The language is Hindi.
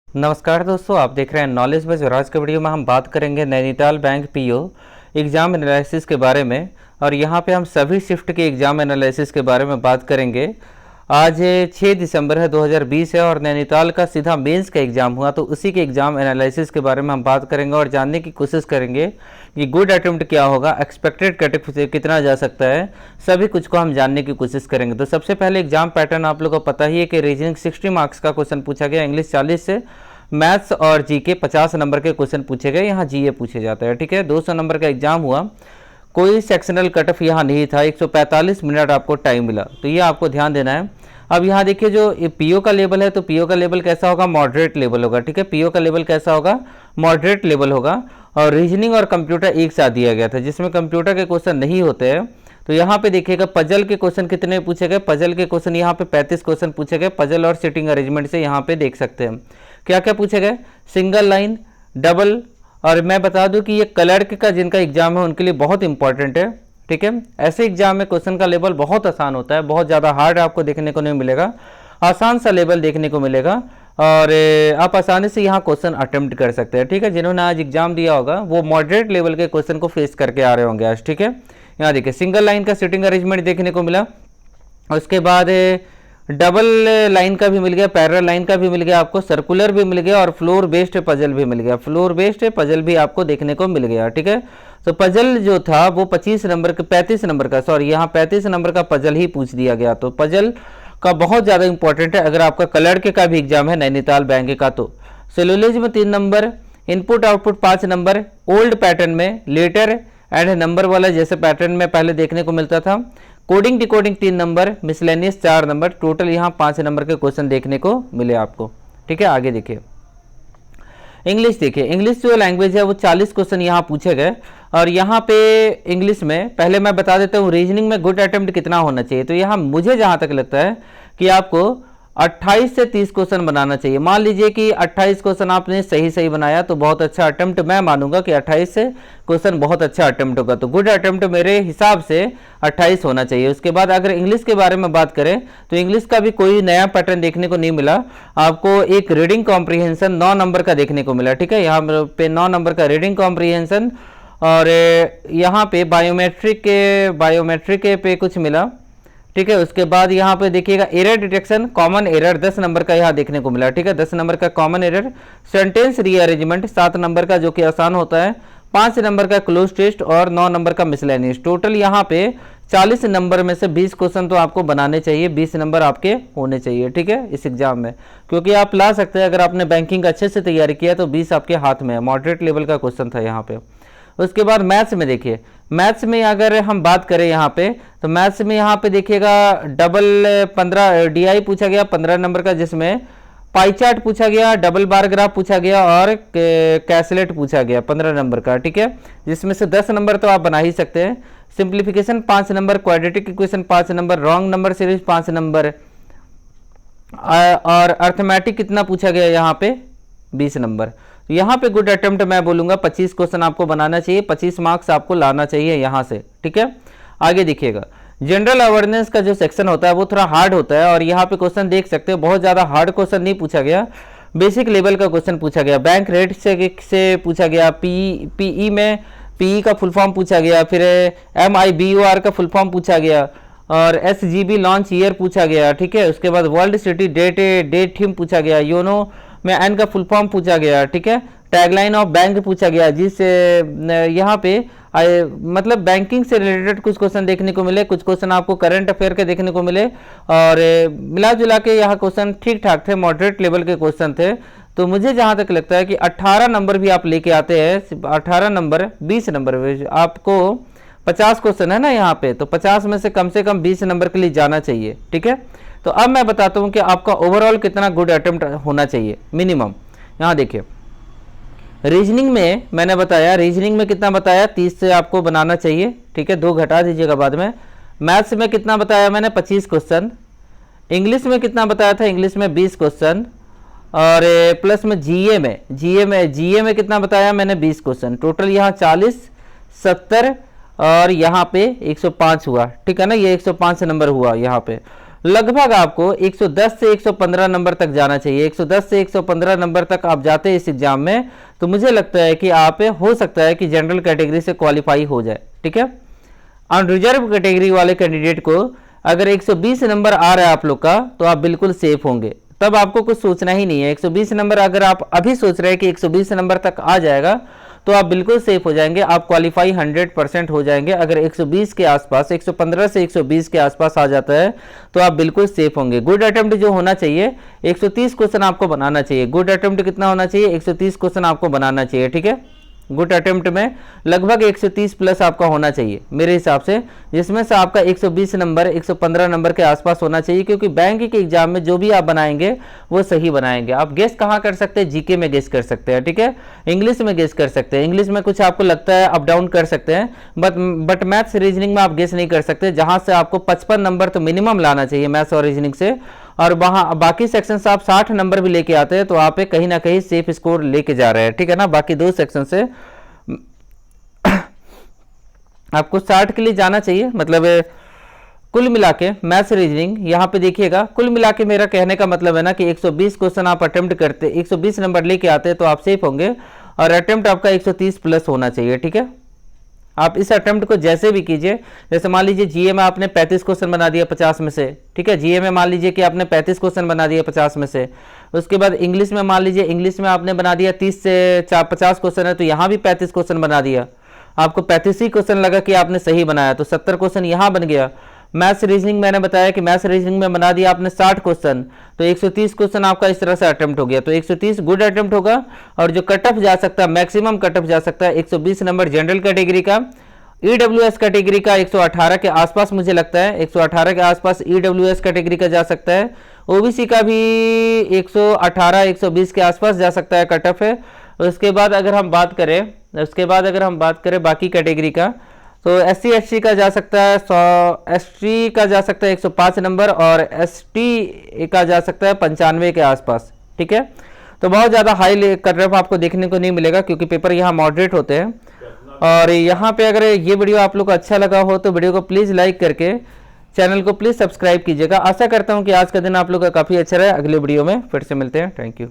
नमस्कार दोस्तों, आप देख रहे हैं नॉलेज बस और आज के वीडियो में हम बात करेंगे Nainital bank PO exam analysis के बारे में। और यहाँ पे हम सभी शिफ्ट के एग्ज़ाम एनालिसिस के बारे में बात करेंगे। आज 6 दिसंबर है 2020 है और नैनीताल का सीधा मेंस का एग्ज़ाम हुआ, तो उसी के एग्ज़ाम एनालिसिस के बारे में हम बात करेंगे और जानने की कोशिश करेंगे कि गुड अटेम्प्ट क्या होगा, एक्सपेक्टेड कट से कितना जा सकता है, सभी कुछ को हम जानने की कोशिश करेंगे। तो सबसे पहले एग्जाम पैटर्न आप लोगों को पता ही है कि रीजनिंग 60 मार्क्स का क्वेश्चन पूछा गया, इंग्लिश 40 से, मैथ्स और जीके 50 नंबर के क्वेश्चन पूछे गए। यहाँ जीए पूछे जाते हैं, ठीक है। 200 नंबर का एग्जाम हुआ, कोई सेक्शनल कट ऑफ यहाँ नहीं था, 145 मिनट आपको टाइम मिला, तो ये आपको ध्यान देना है। अब यहाँ देखिए जो पीओ का लेवल है, तो पीओ का लेवल कैसा होगा, मॉडरेट लेवल होगा, ठीक है। पीओ का लेवल कैसा होगा, मॉडरेट लेवल होगा। और रीजनिंग और कंप्यूटर एक साथ दिया गया था, जिसमें कंप्यूटर के क्वेश्चन नहीं होते हैं। तो यहाँ पे देखिएगा पजल के क्वेश्चन कितने पूछे गए, पजल के क्वेश्चन यहाँ पे 35 क्वेश्चन पूछे गए। पजल और सिटिंग अरेंजमेंट से यहाँ पे देख सकते हैं क्या क्या पूछे गए, सिंगल लाइन, डबल। और मैं बता दूं कि ये क्लर्क का जिनका एग्जाम है उनके लिए बहुत इंपॉर्टेंट है, ठीक है। ऐसे एग्जाम में क्वेश्चन का लेवल बहुत आसान होता है, बहुत ज़्यादा हार्ड आपको देखने को नहीं मिलेगा, आसान सा लेवल देखने को मिलेगा और आप आसानी से यहाँ क्वेश्चन अटेम्प्ट कर सकते हैं, ठीक है। जिन्होंने आज एग्जाम दिया होगा वो मॉडरेट लेवल के क्वेश्चन को फेस करके आ रहे होंगे आज, ठीक है। यहाँ देखिए सिंगल लाइन का सिटिंग अरेंजमेंट देखने को मिला, उसके बाद डबल लाइन का भी मिल गया, पैरेलल लाइन का भी मिल गया आपको, सर्कुलर भी मिल गया और फ्लोर बेस्ड पजल भी मिल गया, फ्लोर बेस्ड पजल भी आपको देखने को मिल गया, ठीक है। तो पजल जो था वो 35 नंबर का सॉरी यहाँ 35 नंबर का पजल ही पूछ दिया गया। तो पजल का बहुत ज़्यादा इंपॉर्टेंट है अगर आपका क्लर्क का भी एग्जाम है नैनीताल बैंक का। तो सेलुलोज में 3 number, input output 5 number, old pattern में लेटर एंड नंबर वाला जैसे पैटर्न में पहले देखने को मिलता था, coding decoding 3 number, miscellaneous 4 number, total यहाँ 5 नंबर के क्वेश्चन देखने को मिले आपको, ठीक है। आगे देखिए इंग्लिश, देखिए इंग्लिश जो लैंग्वेज है वो 40 क्वेश्चन यहाँ पूछे गए। और यहाँ पे इंग्लिश में पहले मैं बता देता हूँ रीजनिंग में गुड अटेम्प्ट कितना होना चाहिए। तो यहाँ मुझे जहाँ तक लगता है कि आपको 28 से 30 क्वेश्चन बनाना चाहिए। मान लीजिए कि 28 क्वेश्चन आपने सही बनाया तो बहुत अच्छा अटेम्प्ट, मैं मानूंगा कि 28 से क्वेश्चन बहुत अच्छा अटेम्प्ट होगा। तो गुड अटेम्प्ट मेरे हिसाब से 28 होना चाहिए। उसके बाद अगर इंग्लिश के बारे में बात करें तो इंग्लिश का भी कोई नया पैटर्न देखने को नहीं मिला आपको। एक रीडिंग कॉम्प्रीहेंशन 9 नंबर का देखने को मिला, ठीक है। यहाँ पे 9 नंबर का रीडिंग कॉम्प्रीहेंशन और यहाँ पे बायोमेट्रिक पे कुछ मिला, ठीक है। उसके बाद यहाँ पे देखिएगा error detection, common error 10 number का यहाँ देखने को मिला, ठीक है। 10 नंबर का common error, sentence rearrangement 7 number का जो कि आसान होता है, 5 नंबर का क्लोज टेस्ट और 9 नंबर का मिसलेनियस। टोटल यहाँ पे 40 नंबर में से 20 क्वेश्चन तो आपको बनाने चाहिए, 20 नंबर आपके होने चाहिए, ठीक है, इस एग्जाम में। क्योंकि आप ला सकते हैं अगर आपने बैंकिंग अच्छे से तैयारी किया तो 20 आपके हाथ में है। मॉडरेट लेवल का क्वेश्चन था यहाँ पे। उसके बाद मैथ्स में देखिए, मैथ्स में अगर हम बात करें यहाँ पे तो मैथ्स में यहाँ पे देखिएगा डबल 15 डीआई पूछा गया 15 नंबर का, जिसमें पाई चार्ट पूछा गया, डबल बार ग्राफ पूछा गया और कैसलेट पूछा गया 15 नंबर का, ठीक है। जिसमें से 10 नंबर तो आप बना ही सकते हैं। Simplification 5 number, quadratic equation 5 number, wrong number series 5 number और अर्थमेटिक कितना पूछा गया यहाँ पे 20 नंबर। यहाँ पे गुड अटेम्प्ट मैं बोलूंगा 25 क्वेश्चन आपको बनाना चाहिए, 25 मार्क्स आपको लाना चाहिए यहाँ से, ठीक है। आगे देखिएगा जनरल अवेयरनेस का जो सेक्शन होता है वो थोड़ा हार्ड होता है और यहाँ पे क्वेश्चन देख सकते हो बहुत ज़्यादा हार्ड क्वेश्चन नहीं पूछा गया, बेसिक लेवल का क्वेश्चन पूछा गया। बैंक रेट से पूछा गया, पीई में पीई का फुल फॉर्म पूछा गया, फिर MIBOR का फुल फॉर्म पूछा गया और SGB लॉन्च ईयर पूछा गया, ठीक है। उसके बाद वर्ल्ड सिटी डेट थीम पूछा गया, योनो में एन का फुल फॉर्म पूछा गया, ठीक है। टैगलाइन ऑफ बैंक पूछा गया, जिस यहाँ पे मतलब बैंकिंग से रिलेटेड कुछ क्वेश्चन देखने को मिले, कुछ क्वेश्चन आपको करंट अफेयर के देखने को मिले और मिला जुला के यहाँ क्वेश्चन ठीक ठाक थे, मॉडरेट लेवल के क्वेश्चन थे। तो मुझे जहाँ तक लगता है कि 18 नंबर भी आप लेके आते हैं, 18 नंबर 20 नंबर आपको 50 क्वेश्चन है ना यहाँ पे, तो 50 में से कम 20 नंबर के लिए जाना चाहिए, ठीक है। तो अब मैं बताता हूँ कि आपका ओवरऑल कितना गुड अटेम्प्ट होना चाहिए मिनिमम। यहाँ देखिए रीजनिंग में मैंने बताया, रीजनिंग में कितना बताया 30 से आपको बनाना चाहिए, ठीक है, 2 घटा दीजिएगा बाद में। मैथ्स में कितना बताया मैंने 25 क्वेश्चन, इंग्लिश में कितना बताया था, इंग्लिश में 20 क्वेश्चन और प्लस में जीए में कितना बताया मैंने 20 क्वेश्चन। टोटल यहाँ 40, 70 और यहाँ पे 105 हुआ, ठीक है ना, ये 105 नंबर हुआ यहाँ पे। लगभग आपको 110 से 115 नंबर तक जाना चाहिए। 110 से 115 नंबर तक आप जाते हैं इस एग्जाम में, तो मुझे लगता है कि आप हो सकता है कि जनरल कैटेगरी से क्वालिफाई हो जाए। ठीक है, अनरिजर्व कैटेगरी वाले कैंडिडेट को अगर 120 नंबर आ रहा है आप लोग का, तो आप बिल्कुल सेफ होंगे, तब आपको कुछ सोचना ही नहीं है। 120 नंबर अगर आप अभी सोच रहे हैं कि 120 नंबर तक आ जाएगा, तो आप बिल्कुल सेफ हो जाएंगे, आप क्वालिफाई 100% हो जाएंगे। अगर 120 के आसपास, 115 से 120 के आसपास आ जाता है, तो आप बिल्कुल सेफ होंगे। गुड अटेम्प्ट जो होना चाहिए, 130 क्वेश्चन आपको बनाना चाहिए। गुड अटेम्प्ट कितना होना चाहिए? 130 क्वेश्चन आपको बनाना चाहिए। ठीक है, गुड अटेम्प्ट में लगभग 130 प्लस आपका होना चाहिए मेरे हिसाब से, जिसमें से आपका 120 नंबर 115 नंबर के आसपास होना चाहिए, क्योंकि बैंक के एग्जाम में जो भी आप बनाएंगे वो सही बनाएंगे। आप गेस कहाँ कर सकते हैं? जीके में गेस कर सकते हैं। ठीक है, इंग्लिश में गेस कर सकते हैं, इंग्लिश में कुछ आपको लगता है अप डाउन कर सकते हैं, बट मैथ्स रीजनिंग में आप गेस नहीं कर सकते, जहाँ से आपको 55 नंबर तो मिनिमम लाना चाहिए मैथ्स और रीजनिंग से, और वहाँ बाकी सेक्शन से आप 60 नंबर भी लेके आते हैं, तो आप कहीं ना कहीं सेफ स्कोर लेके जा रहे हैं। ठीक है ना, बाकी दो सेक्शन से आपको 60 के लिए जाना चाहिए। मतलब कुल मिला के मैथ्स रीजनिंग यहाँ पे देखिएगा, कुल मिला के मेरा कहने का मतलब है ना कि 120 क्वेश्चन आप अटेम्प्ट करते, 120 नंबर लेके आते हैं, तो आप सेफ होंगे, और अटेम्प्ट आपका 130 प्लस होना चाहिए। ठीक है, आप इस अटेम्प्ट को जैसे भी कीजिए, जैसे मान लीजिए जीए में आपने 35 क्वेश्चन बना दिया 50 में से। ठीक है, जीए में मान लीजिए कि आपने 35 क्वेश्चन बना दिया 50 में से। उसके बाद इंग्लिश में मान लीजिए, इंग्लिश में आपने बना दिया 30 से 50 क्वेश्चन है, तो यहाँ भी 35 क्वेश्चन बना दिया, आपको 35 ही क्वेश्चन लगा कि आपने सही बनाया, तो 70 क्वेश्चन यहाँ बन गया। मैथ्स रीजनिंग मैंने बताया कि मैथ्स रीजनिंग में बना दिया आपने 60 क्वेश्चन, तो 130 क्वेश्चन आपका इस तरह से अटेम्प्ट हो गया, तो 130 गुड अटेम्प्ट होगा। और जो कट ऑफ जा सकता है, मैक्सिमम कट ऑफ जा सकता है 120 नंबर जनरल कैटेगरी का, ईडब्ल्यूएस कैटेगरी का 118 के आसपास मुझे लगता है, 118 के आसपास ईडब्ल्यूएस कैटेगरी का जा सकता है। ओबीसी का भी 118 120 के आसपास जा सकता है, कट ऑफ है। उसके बाद अगर हम बात करें बाकी कैटेगरी का, तो एससी एसटी का जा सकता है 100, एसटी का जा सकता है 105 नंबर, और एसटी का जा सकता है 95 के आसपास। ठीक है, तो बहुत ज़्यादा हाई कट ऑफ आपको देखने को नहीं मिलेगा, क्योंकि पेपर यहाँ मॉडरेट होते हैं। और यहाँ पे अगर ये वीडियो आप लोग को अच्छा लगा हो, तो वीडियो को प्लीज़ लाइक करके चैनल को प्लीज़ सब्सक्राइब कीजिएगा। आशा करता हूँ कि आज का दिन आप लोग का काफ़ी अच्छा रहे। अगले वीडियो में फिर से मिलते हैं। Thank you.